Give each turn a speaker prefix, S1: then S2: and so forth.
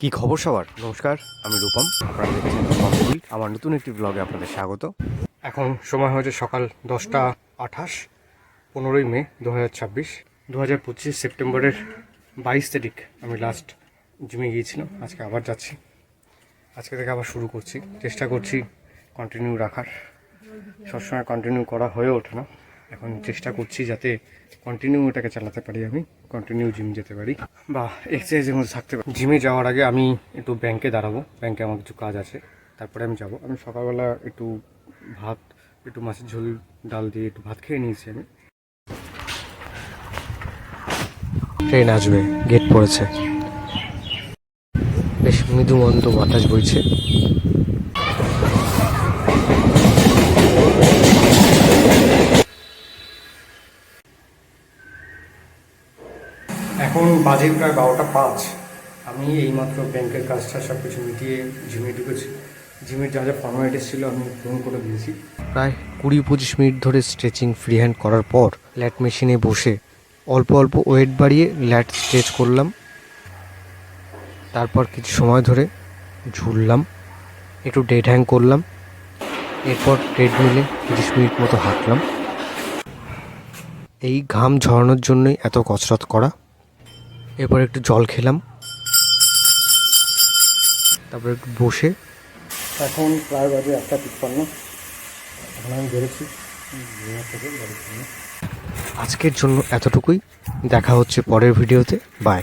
S1: কি খবর সবার? নমস্কার, আমি রূপম। আপনারা দেখছেন রূপম বুল। আমার নতুন একটি ব্লগে আপনাদের স্বাগত। এখন সময় হয়েছে সকাল 10:28, 15ই মে 2026। 2025 সেপ্টেম্বরের 22 তারিখ আমি লাস্ট জিমে গিয়েছিলাম। আজকে আবার যাচ্ছি। আজকে থেকে আবার শুরু করছি। চেষ্টা করছি কন্টিনিউ রাখার। সবসময় কন্টিনিউ করা হয়ে ওঠে না। এখন চেষ্টা করছি যাতে কন্টিনিউ এটাকে চালাতে পারি, আমি কন্টিনিউ জিম যেতে পারি বা এক্সারসাইজের মধ্যে থাকতে পারি। জিমে যাওয়ার আগে আমি একটু ব্যাংকে দাঁড়াবো। ব্যাংকে আমার কিছু কাজ আছে, তারপরে আমি যাব। আমি সকালবেলা একটু ভাত, একটু মাছের ঝোল ডাল দিয়ে একটু ভাত খেয়ে নিয়েছি আমি। ট্রেন আসবে, গেট পড়েছে, বেশ মৃদু মন্দ বাতাস বইছে। এখন বাজে প্রায় 12:05। আমি এইমাত্র ব্যাংকের কাজটা সব কিছু মিটিয়ে জিমে ঢুকেছি। জিমের যা যা ফর্মালিটিস ছিল আমি পূরণ করে দিয়েছি। প্রায় 20-25 মিনিট ধরে স্ট্রেচিং ফ্রি হ্যান্ড করার পর ল্যাট মেশিনে বসে অল্প অল্প ওয়েট বাড়িয়ে ল্যাট স্ট্রেচ করলাম। তারপর কিছু সময় ধরে ঝুললাম, একটু ডেড হ্যাং করলাম। এরপর ট্রেডমিলে 30 মিনিট মতো হাঁটলাম। এই ঘাম ঝরানোর জন্যই এত কসরত করা। এরপর একটু জল খেলাম, তারপর একটু বসে। এখন প্রায় বাজে 1:53। এখন আমি বেরোচ্ছি থেকে বাড়ির জন্য। আজকের জন্য এতটুকুই। দেখা হচ্ছে পরের ভিডিওতে। বাই।